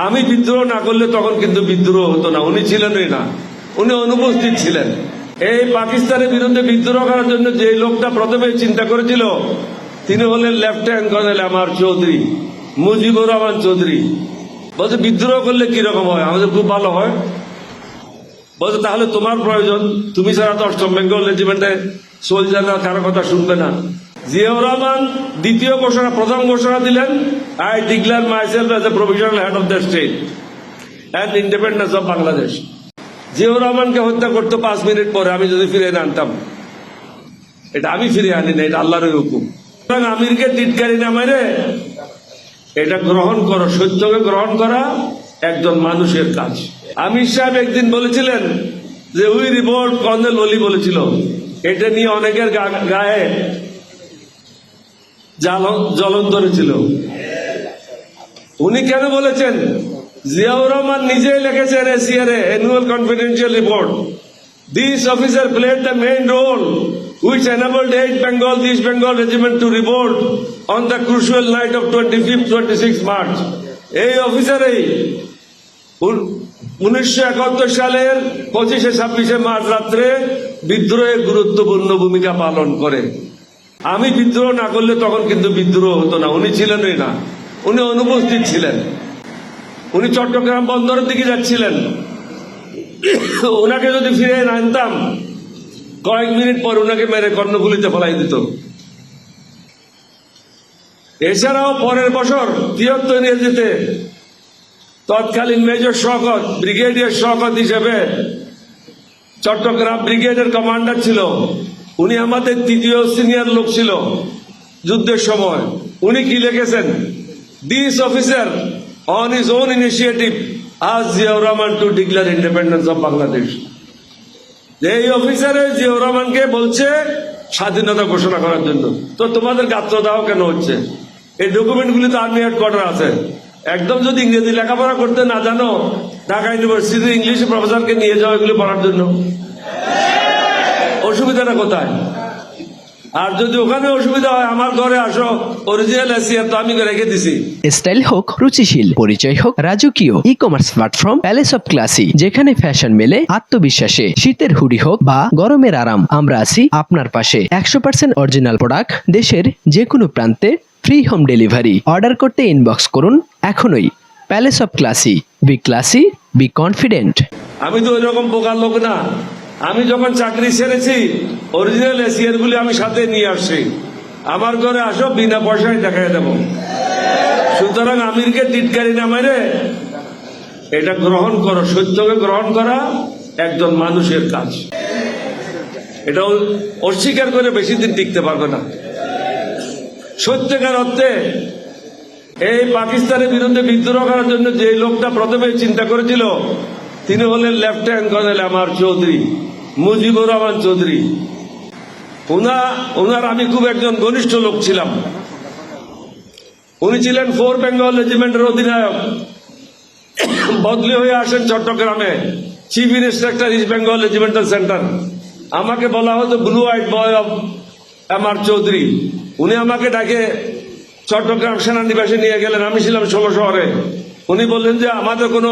আমি বিদ্রোহ না করলে তখন কিন্তু বিদ্রোহ হতো না, উনি ছিলেনই না, উনি অনুপস্থিত ছিলেন। এই পাকিস্তানের বিরুদ্ধে বিদ্রোহ করার জন্য যে লোকটা প্রথমে চিন্তা করেছিল তিনি হলেন লেফটেন্যান্ট কর্নেল আমার চৌধুরী, মুজিবুর রহমান চৌধুরী। বলছে বিদ্রোহ করলে কিরকম হয়? আমাদের খুব ভালো হয়। বলছে তাহলে তোমার প্রয়োজন, তুমি ছাড়া তো 8ম বেঙ্গল রেজিমেন্টে সোলজাররা কারো কথা শুনবে না। জিয়াউর রহমান দ্বিতীয় ঘোষণা, প্রথম ঘোষণা দিলেন, I declare myself as a provisional head of the state and independence of Bangladesh. Ziaur রহমানকে হত্যা করতো 5 মিনিট পরে আমি যদি ফিরে আনতাম। এটা আমি ফিরে আনি না, এটা আল্লাহর হুকুম। আমিরকে টিটকারি না মেরে এটা গ্রহণ করো, সত্যকে গ্রহণ করা একজন মানুষের কাজ। আমির সাহেব একদিন বলেছিলেন যে উই রিভোল্ট, কর্নেল ওলি বলেছিল, এটা নিয়ে অনেকের গায়ে জ্বলন ধরেছিল। উনি কেন বলেছেন? জিয়াউর রহমান নিজেই লিখেছেন ACR annual confidential report, this officer played the main role which enabled 8 Bengal, East Bengal regiment to revolt on the crucial night of 25th-26 March. এই অফিসারই 1971 সালের 25-26 মার্চ রাত্রে বিদ্রোহে গুরুত্বপূর্ণ ভূমিকা পালন করে। আমি বিদ্রোহ না করলে তখন কিন্তু বিদ্রোহ হতো না, উনি ছিলেনই না, উনি অনুপস্থিত ছিলেন। উনি চট্টগ্রাম বন্দরের দিকে যাচ্ছিলেন। ওনাকে যদি ফিরে আনতাম কয়েক মিনিট পর ওনাকে মেরে কর্ণফুলীতে ফেলাই দিত। এছাড়াও পরের বছর 73 ইংরেজিতে তৎকালীন মেজর শওকত, ব্রিগেডিয়ার শওকত হিসেবে চট্টগ্রাম ব্রিগেডের কমান্ডার ছিল। উনি আমাদের 3য় সিনিয়র লোক ছিল যুদ্ধের সময়। উনি কি লিখেছেন? This officer on his own initiative asked Ziaur Rahman two declare independence of Bangladesh. এই অফিসারে জিয়াউর রহমানকে বলছে স্বাধীনতা ঘোষণা করার জন্য। তো তোমাদের গাত্রদাহ কেন হচ্ছে? এই ডকুমেন্টগুলি তো আর্মি হেডকোয়ার্টার আছে। একদম যদি ইংরেজি লেখাপড়া করতে না জানো, ঢাকা ইউনিভার্সিটির ইংলিশ প্রফেসরকে নিয়ে যাও এগুলি পড়ার জন্য। অসুবিধাটা কোথায়? আর যদি ওখানে অসুবিধা হয় আমার ঘরে আসো, অরিজিনাল এসিআর তো আমি রেখে দিছি। স্টাইল হোক রুচিশীল, পরিচয় হোক রাজকীয়, e commerce platform palace of classy, যেখানে ফ্যাশন মেলে আত্মবিশ্বাসে। শীতের হুডি হোক বা গরমের আরাম, আমরা আছি আপনার পাশে। 100% অরিজিনাল প্রোডাক্ট, দেশের যে কোনো প্রান্তে, ফ্রি হোম ডেলিভারি। অর্ডার করতে ইনবক্স করুন এখনই। Palace of classy, B classy, be confident. আমি তো ওই রকম বোকার লোক না। আমি যখন চাকরি ছেড়েছি অরিজিনাল এসিআর গুলি আমি সাথে নিয়ে আসছি। আমার ঘরে আসো, বিনা পয়সায় দেখাই দেব। সুতরাং আমিরকে টিটকারি না মেরে এটা গ্রহণ করো, সত্যকে গ্রহণ করা একজন মানুষের কাজ। এটা অস্বীকার করে বেশি দিন টিকতে পারবে না। সত্যিকার অর্থে এই পাকিস্তানের বিরুদ্ধে বিদ্রোহ করার জন্য যে লোকটা প্রথমে চিন্তা করেছিল তিনি হলেন লেফটেন্যান্ট কর্নেল আমার চৌধুরী, মুজিবুর রহমান চৌধুরী। ওনার আমি খুব একজন ঘনিষ্ঠ লোক ছিলাম। উনি ছিলেন 4 বেঙ্গল রেজিমেন্টের অধিনায়ক। বদলি হয়ে আসেন চট্টগ্রামে, chief instructor east Bengal regimental centre. আমাকে বলা হতো ব্লু হোয়াইট বয় অফ আমার চৌধুরী। উনি আমাকে ডাকে চট্টগ্রাম সেনানিবাসে নিয়ে গেলেন। আমি ছিলাম 16 শহরে। উনি বললেন যে আমাদের কোনো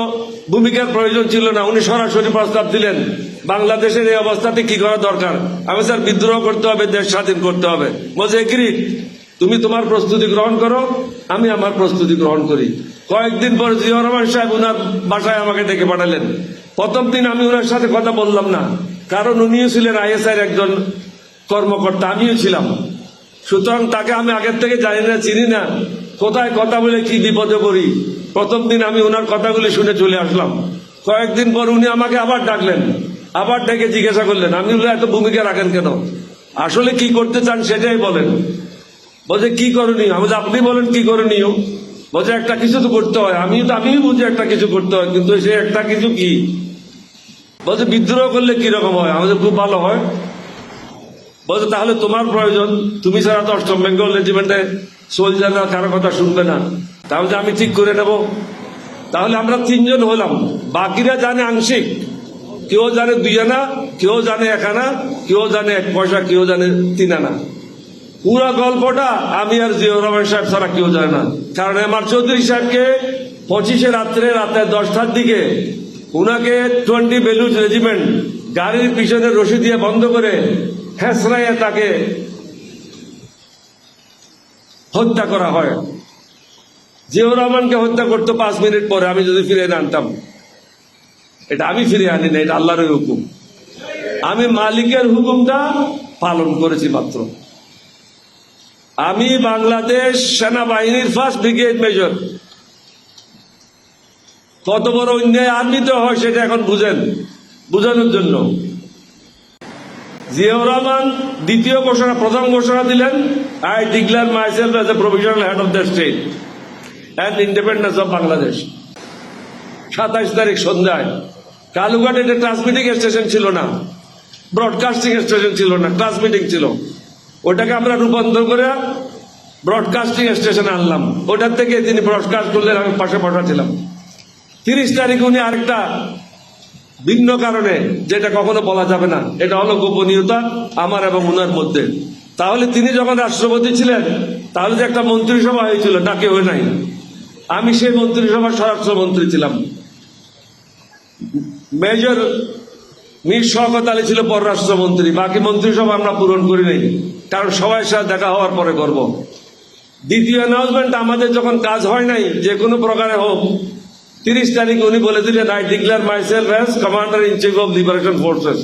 ভূমিকার প্রয়োজন ছিল না। উনি সরাসরি প্রস্তাব দিলেন বাংলাদেশের এই অবস্থাতে কি করা দরকার। আমি স্যার বিদ্রোহ করতে হবে, দেশ স্বাধীন করতে হবে। বলছে এগ্রি, তুমি তোমার প্রস্তুতি গ্রহণ করো, আমি আমার প্রস্তুতি গ্রহণ করি। কয়েকদিন পর জিয়াউর রহমান সাহেব উনার বাসায় আমাকে ডেকে পাঠালেন। প্রথম দিন আমি ওনার সাথে কথা বললাম না, কারণ উনিও ছিলেন আইএসআই একজন কর্মকর্তা, আমিও ছিলাম। সুতরাং তাকে আমি আগের থেকে জানি না, চিনি না, কোথায় কথা বলে কি বিপদে পড়ি। প্রথম দিন আমি ওনার কথাগুলি শুনে চলে আসলাম। কয়েকদিন পর উনি আমাকে আবার ডাকলেন, আবার ডেকে জিজ্ঞাসা করলেন আমি এত ভূমিকা রাখেন কেন, আসলে কি করতে চান সেটাই বলেন। বলছে কি করণীয়? আমি আপনি বলেন কি করণীয়। বলছে একটা কিছু তো করতে হয়। আমিও বুঝি একটা কিছু করতে হয়, কিন্তু সে একটা কিছু কি? বলছে বিদ্রোহ করলে কিরকম হয়? আমাদের খুব ভালো হয়। বলছে তাহলে তোমার প্রয়োজন, তুমি ছাড়া তো 8ম বেঙ্গল রেজিমেন্টে সোলজাররা কারো কথা শুনবে না। তাহলে আমি ঠিক করে নেব। তাহলে আমরা 3 জন হলাম, বাকিরা জানে আংশিক। কেউ জানে 2 আনা, কেউ জানে 1 আনা, কেউ জানে 1 পয়সা, কেউ জানে 3 আনা। পুরা গল্পটা আমি আর জিয়াউর রহমান সাহেব ছাড়া কেউ জানে না। কারণ আমার চৌধুরী সাহেবকে 25 রাতে 10টার দিকে উনাকে 20 বেলুচ রেজিমেন্ট গাড়ির পিছনে রশি দিয়ে বন্ধ করে হেসরাইয়ে তাকে হত্যা করা হয়। জিয়াউর রহমানকে হত্যা করতো 5 মিনিট পরে আমি যদি ফিরে আনতাম। এটা আমি ফিরে আনি না, এটা আল্লাহর হুকুম। আমি মালিকের হুকুমটা পালন করেছি মাত্র। আমি বাংলাদেশ সেনাবাহিনীর 1st ব্রিগেড মেজর। কত বড় অন্যায় আর্মিতে হয় সেটা এখন বুঝেন, বুঝানোর জন্য। জিয়াউর রহমান প্রথম ঘোষণা দিলেন, I declare myself as a provisional head of the state and independence of Bangladesh. 27 তারিখ সন্ধ্যায় কালুঘাটে একটা ট্রান্সমিটিং স্টেশন ছিল না, ব্রডকাস্টিং স্টেশন ছিল না, ট্রান্সমিটিং ছিল। ওটাকে আমরা রূপান্তর করে ব্রডকাস্টিং স্টেশনে আনলাম। ওটার থেকে তিনি ব্রডকাস্ট করলেন, আমি পাশে পাঠাচ্ছিলাম। 30 তারিখ উনি আরেকটা ভিন্ন কারণে, যেটা কখনো বলা যাবে না, এটা হলো গোপনীয়তা আমার এবং উনার মধ্যে। তাহলে তিনি যখন রাষ্ট্রপতি ছিলেন তাহলে যে একটা মন্ত্রিসভা হয়েছিল, ডাকে হয়ে নাই। আমি সেই মন্ত্রিসভার স্বরাষ্ট্রমন্ত্রী ছিলাম। মেজর মীর শওকত আলী ছিল পররাষ্ট্রমন্ত্রী। বাকি মন্ত্রিসভা আমরা পূরণ করি নাই, কারণ সবাই সাথে দেখা হওয়ার পরে করব। দ্বিতীয় অ্যানাউন্সমেন্ট আমাদের যখন কাজ হয় নাই, যে কোনো প্রকারে হোক, 30 তারিখ উনি বলে দিলেন, I declare myself as commander in chief of liberation forces.